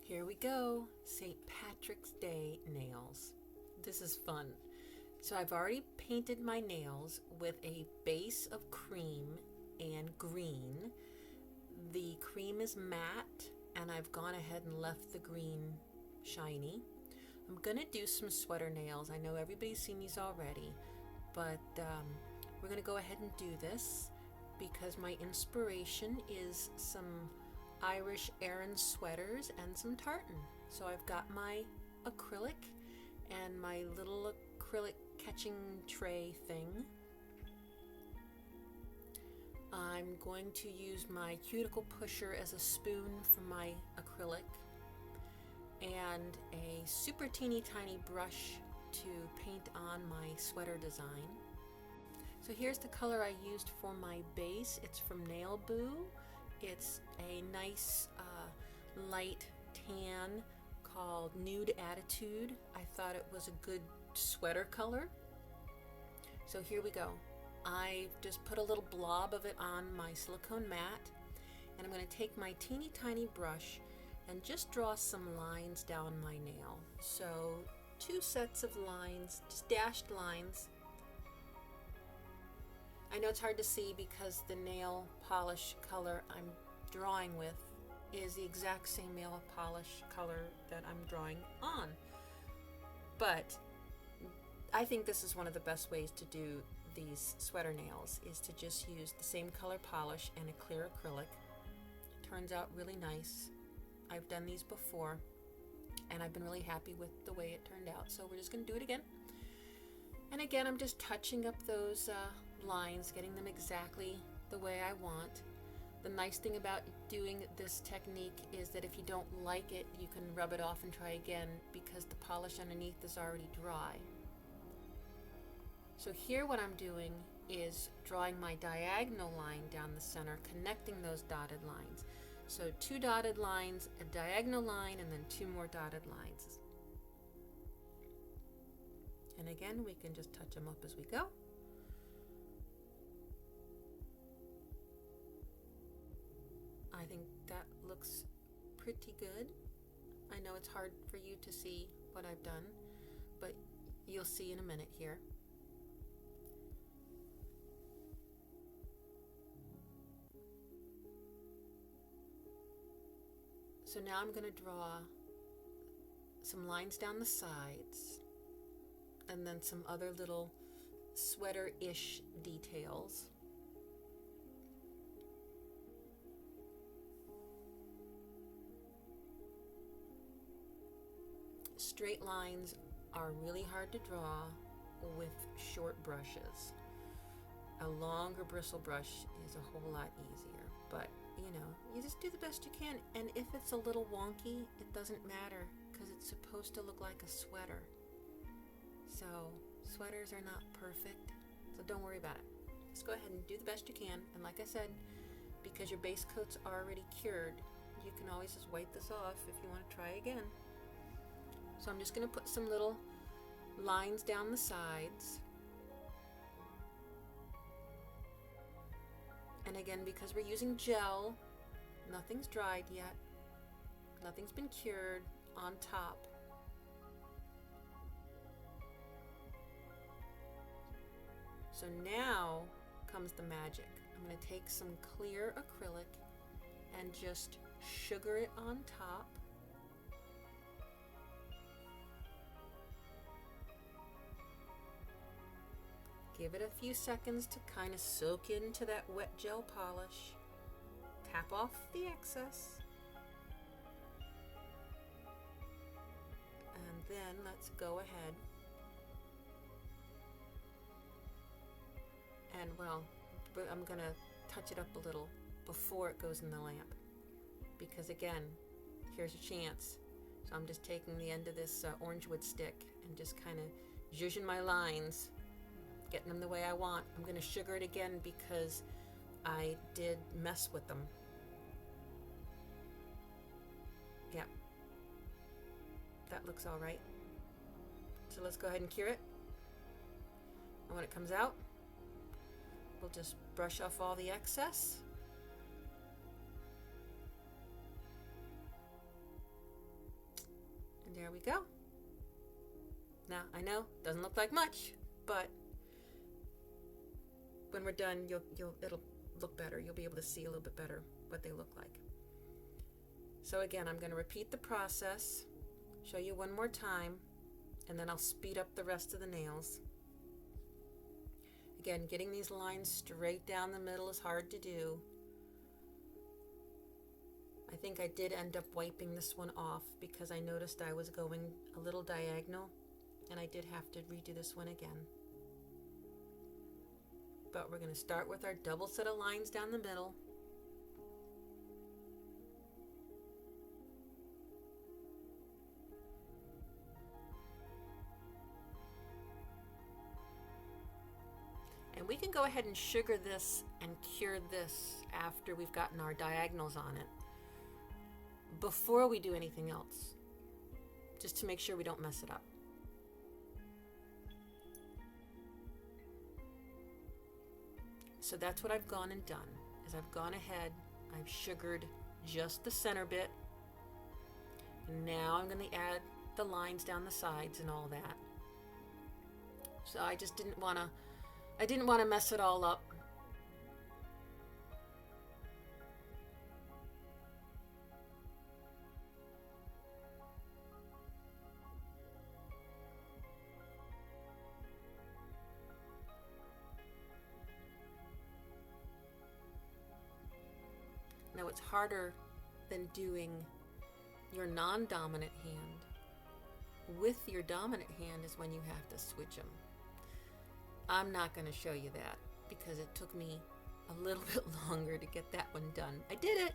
Here we go, St. Patrick's Day nails. This is fun. So I've already painted my nails with a base of cream and green. The cream is matte and I've gone ahead and left the green shiny. I'm gonna do some sweater nails. I know everybody's seen these already, but we're gonna go ahead and do this because my inspiration is some Irish Aran sweaters and some tartan. So I've got my acrylic and my little acrylic catching tray thing. I'm going to use my cuticle pusher as a spoon for my acrylic and a super teeny tiny brush to paint on my sweater design. So here's the color I used for my base. It's from Nail Boo. It's a nice light tan called Nude Attitude. I thought it was a good sweater color. So here we go. I just put a little blob of it on my silicone mat, and I'm going to take my teeny tiny brush and just draw some lines down my nail. So 2 sets of lines, just dashed lines. I know it's hard to see because the nail polish color I'm drawing with is the exact same nail polish color that I'm drawing on. But I think this is one of the best ways to do these sweater nails, is to just use the same color polish and a clear acrylic. Turns out really nice. I've done these before and I've been really happy with the way it turned out. So we're just going to do it again. And again, I'm just touching up those lines, getting them exactly the way I want. The nice thing about doing this technique is that if you don't like it, you can rub it off and try again because the polish underneath is already dry. So here what I'm doing is drawing my diagonal line down the center, connecting those dotted lines. So 2 dotted lines, a diagonal line, and then 2 more dotted lines. And again, we can just touch them up as we go. I think that looks pretty good. I know it's hard for you to see what I've done, but you'll see in a minute here. So now I'm going to draw some lines down the sides and then some other little sweater-ish details. Straight lines are really hard to draw with short brushes. A longer bristle brush is a whole lot easier, but you know, you just do the best you can, and if it's a little wonky, it doesn't matter because it's supposed to look like a sweater. So sweaters are not perfect, so don't worry about it. Just go ahead and do the best you can, and like I said, because your base coat's already cured, you can always just wipe this off if you want to try again. So I'm just going to put some little lines down the sides. And again, because we're using gel, nothing's dried yet. Nothing's been cured on top. So now comes the magic. I'm going to take some clear acrylic and just sugar it on top. Give it a few seconds to kind of soak into that wet gel polish. Tap off the excess. And then let's go ahead. And well, I'm going to touch it up a little before it goes in the lamp. Because again, here's a chance. So I'm just taking the end of this orange wood stick and just kind of zhuzhing my lines, getting them the way I want. I'm going to sugar it again because I did mess with them. Yep. That looks all right. So let's go ahead and cure it. And when it comes out, we'll just brush off all the excess. There we go. Now, I know, doesn't look like much, but when we're done, it'll look better. You'll be able to see a little bit better what they look like. So again, I'm going to repeat the process, show you one more time, and then I'll speed up the rest of the nails. Again, getting these lines straight down the middle is hard to do. I think I did end up wiping this one off because I noticed I was going a little diagonal, and I did have to redo this one again. But we're going to start with our double set of lines down the middle. And we can go ahead and sugar this and cure this after we've gotten our diagonals on it, before we do anything else, just to make sure we don't mess it up. So that's what I've gone and done, is I've gone ahead, I've sugared just the center bit, and now I'm going to add the lines down the sides and all that. So I just didn't want to mess it all up. Now it's harder than doing your non-dominant hand. With your dominant hand is when you have to switch them. I'm not going to show you that because it took me a little bit longer to get that one done. I did it,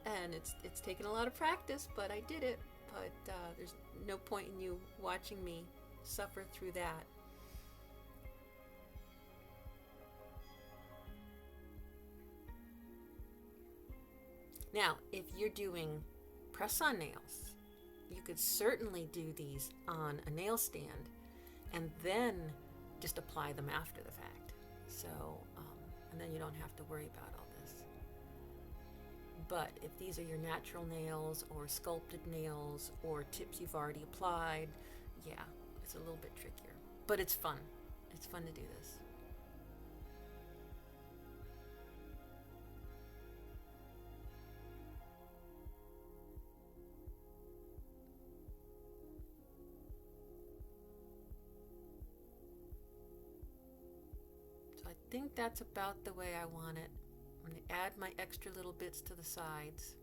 and it's taken a lot of practice, but I did it. But there's no point in you watching me suffer through that. Now, if you're doing press-on nails, you could certainly do these on a nail stand and then just apply them after the fact. So, and then you don't have to worry about all this. But if these are your natural nails or sculpted nails or tips you've already applied, yeah, it's a little bit trickier. But it's fun. It's fun to do this. I think that's about the way I want it. I'm going to add my extra little bits to the sides.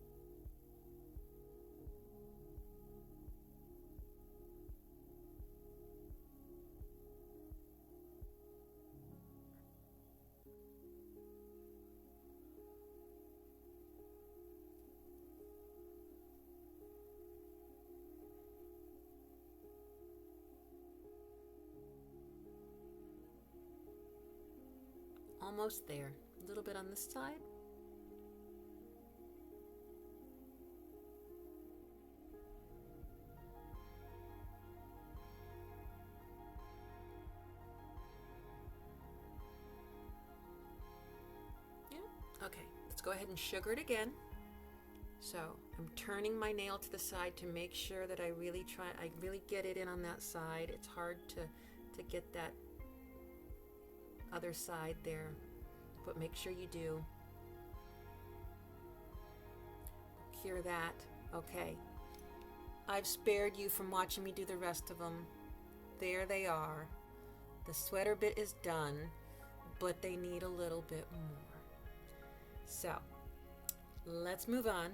Almost there. A little bit on this side. Yeah. Okay, let's go ahead and sugar it again. So I'm turning my nail to the side to make sure that I really get it in on that side. It's hard to get that other side there, but make sure you do. Cure that. Okay. I've spared you from watching me do the rest of them. There they are. The sweater bit is done, but they need a little bit more. So, let's move on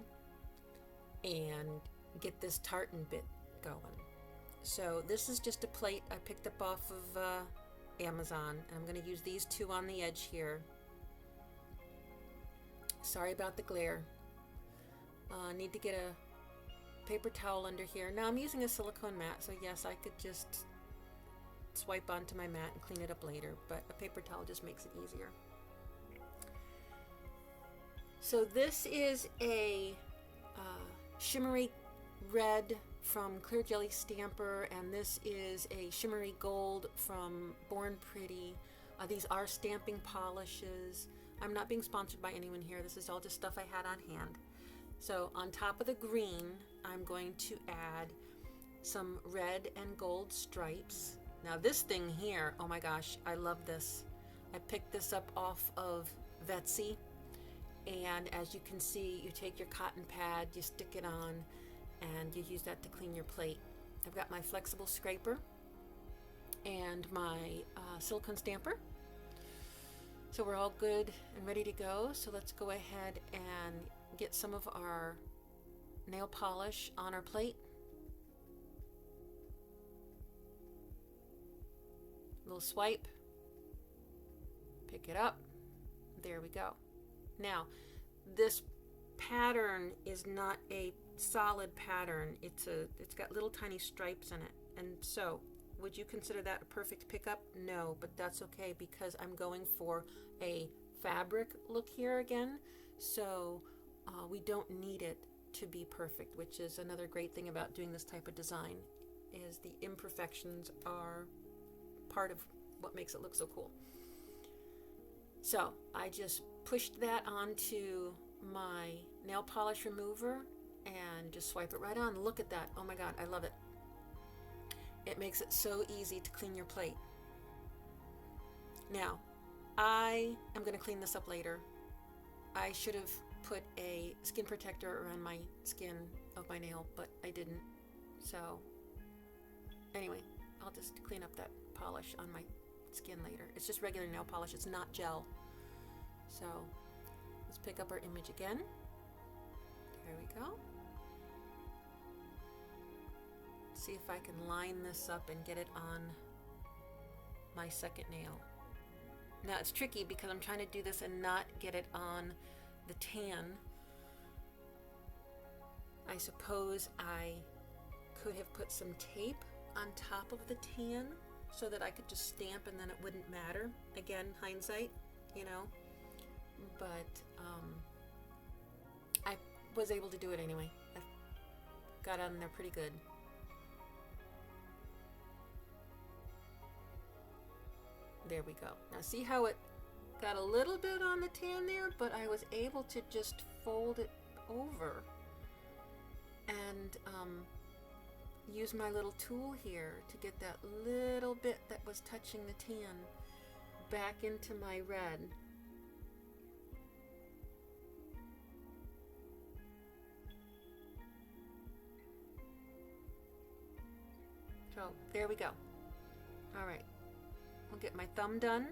and get this tartan bit going. So this is just a plate I picked up off of Amazon. I'm going to use these two on the edge here. Sorry about the glare. Need to get a paper towel under here. Now I'm using a silicone mat, so yes, I could just swipe onto my mat and clean it up later, but a paper towel just makes it easier. So this is a shimmery red from Clear Jelly Stamper, and this is a shimmery gold from Born Pretty. These are stamping polishes. I'm not being sponsored by anyone here. This is all just stuff I had on hand. So on top of the green, I'm going to add some red and gold stripes. Now this thing here, oh my gosh, I love this. I picked this up off of Vetsy, and as you can see, you take your cotton pad, you stick it on, and you use that to clean your plate. I've got my flexible scraper and my silicone stamper. So we're all good and ready to go. So let's go ahead and get some of our nail polish on our plate. Little swipe, pick it up, there we go. Now, this pattern is not a solid pattern. It's got little tiny stripes in it. And so, would you consider that a perfect pickup? No, but that's okay because I'm going for a fabric look here again. So we don't need it to be perfect, which is another great thing about doing this type of design, is the imperfections are part of what makes it look so cool. So I just pushed that onto my nail polish remover and just swipe it right on. Look at that. Oh my God, I love it. It makes it so easy to clean your plate. Now, I am going to clean this up later. I should have put a skin protector around my skin of my nail, but I didn't. So anyway, I'll just clean up that polish on my skin later. It's just regular nail polish. It's not gel. So let's pick up our image again. There we go. See if I can line this up and get it on my second nail. Now it's tricky because I'm trying to do this and not get it on the tan. I suppose I could have put some tape on top of the tan so that I could just stamp and then it wouldn't matter. Again, hindsight, you know. But I was able to do it anyway. I got on there pretty good. There we go. Now see how it got a little bit on the tan there, but I was able to just fold it over and use my little tool here to get that little bit that was touching the tan back into my red. So there we go. All right. I'll get my thumb done.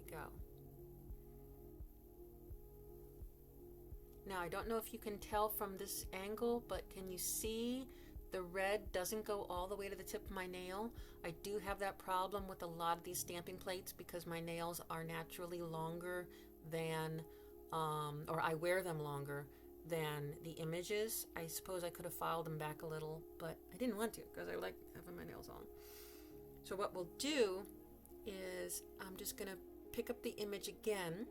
Go. Now I don't know if you can tell from this angle, but can you see the red doesn't go all the way to the tip of my nail? I do have that problem with a lot of these stamping plates because my nails are naturally longer than, or I wear them longer than the images. I suppose I could have filed them back a little, but I didn't want to because I like having my nails on. So what we'll do is I'm just going to pick up the image again,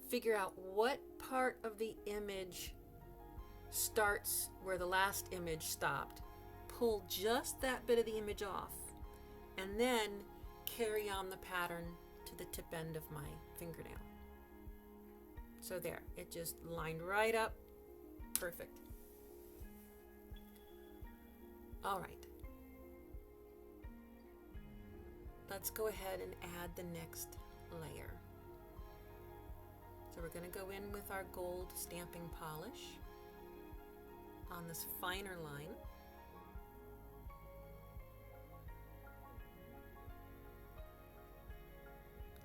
figure out what part of the image starts where the last image stopped, pull just that bit of the image off, and then carry on the pattern to the tip end of my fingernail. So there, it just lined right up, perfect. All right. Let's go ahead and add the next layer. So we're going to go in with our gold stamping polish on this finer line.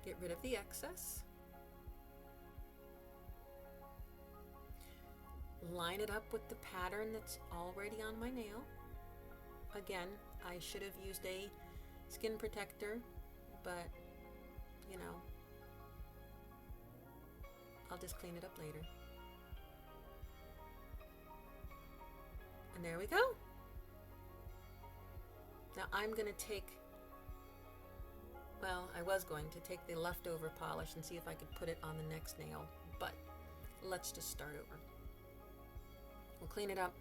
Get rid of the excess. Line it up with the pattern that's already on my nail. Again, I should have used a skin protector, but you know, I'll just clean it up later. And there we go. Now I'm going to take, well, I was going to take the leftover polish and see if I could put it on the next nail, but let's just start over. We'll clean it up.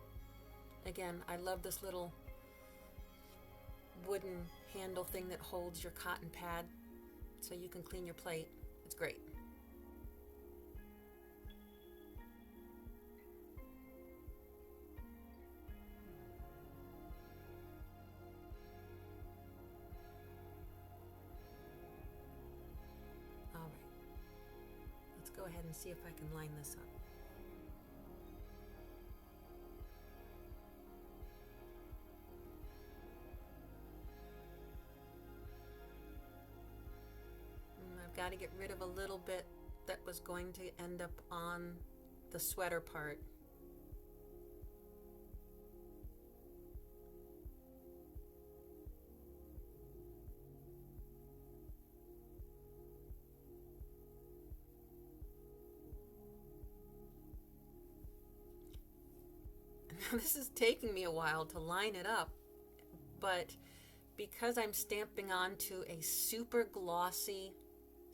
Again, I love this little wooden handle thing that holds your cotton pad so you can clean your plate. It's great. All right. Let's go ahead and see if I can line this up. Got to get rid of a little bit that was going to end up on the sweater part. Now this is taking me a while to line it up, but because I'm stamping onto a super glossy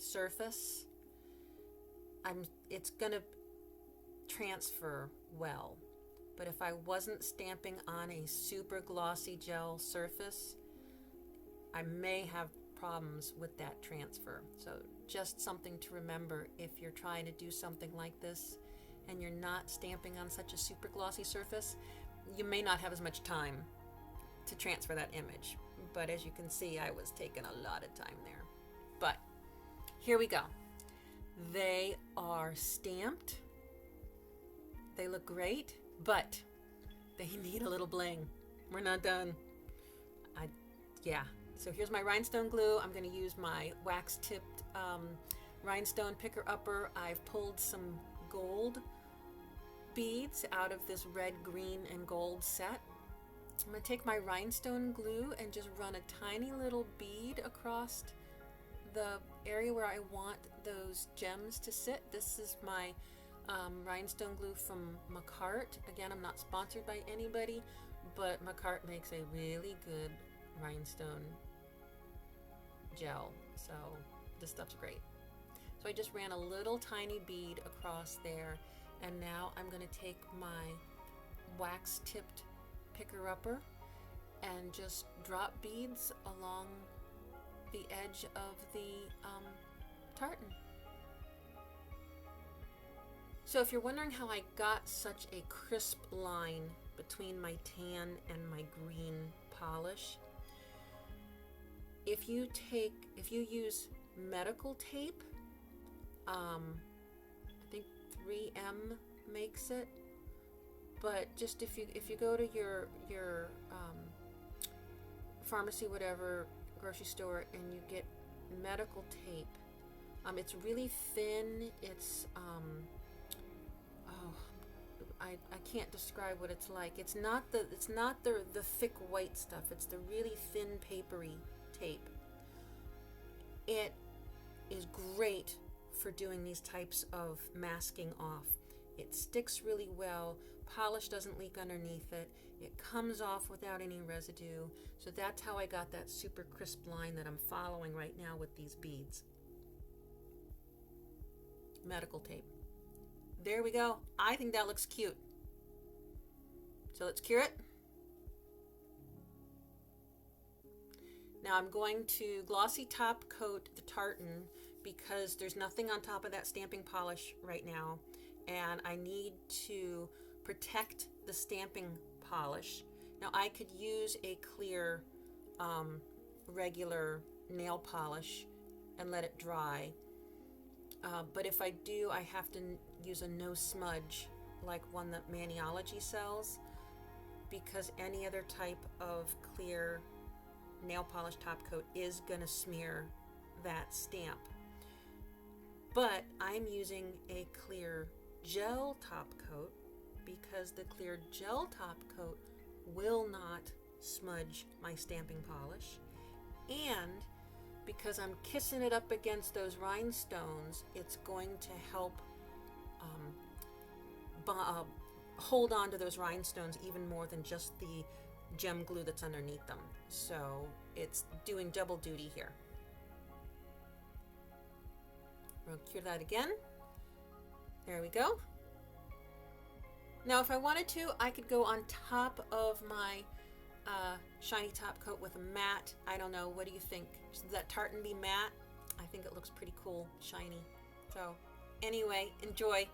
surface, it's gonna transfer well. But if I wasn't stamping on a super glossy gel surface, I may have problems with that transfer. So just something to remember if you're trying to do something like this and you're not stamping on such a super glossy surface, you may not have as much time to transfer that image. But as you can see, I was taking a lot of time there. But here we go. They are stamped. They look great, but they need a little bling. We're not done. Yeah. So here's my rhinestone glue. I'm going to use my wax-tipped rhinestone picker-upper. I've pulled some gold beads out of this red, green, and gold set. I'm going to take my rhinestone glue and just run a tiny little bead across the area where I want those gems to sit. This is my rhinestone glue from Macart. Again, I'm not sponsored by anybody, but Macart makes a really good rhinestone gel. So this stuff's great. So I just ran a little tiny bead across there, and now I'm going to take my wax tipped picker-upper and just drop beads along the edge of the tartan. So if you're wondering how I got such a crisp line between my tan and my green polish, if you use medical tape, I think 3M makes it, but just if you go to your pharmacy, whatever, grocery store, and you get medical tape, it's really thin. It's I can't describe what it's like. It's not the thick white stuff. It's the really thin papery tape. It is great for doing these types of masking off. It sticks really well. Polish doesn't leak underneath it. It comes off without any residue. So that's how I got that super crisp line that I'm following right now with these beads. Medical tape. There we go. I think that looks cute. So let's cure it. Now I'm going to glossy top coat the tartan because there's nothing on top of that stamping polish right now, and I need to protect the stamping polish. Now I could use a clear regular nail polish and let it dry, but if I do, I have to use a no smudge like one that Maniology sells, because any other type of clear nail polish top coat is going to smear that stamp. But I'm using a clear gel top coat because the clear gel top coat will not smudge my stamping polish, and because I'm kissing it up against those rhinestones, it's going to help hold on to those rhinestones even more than just the gem glue that's underneath them. So it's doing double duty here. We'll cure that again. There we go. Now if I wanted to, I could go on top of my shiny top coat with a matte. I don't know, what do you think? Should that tartan be matte? I think it looks pretty cool, shiny. So anyway, enjoy.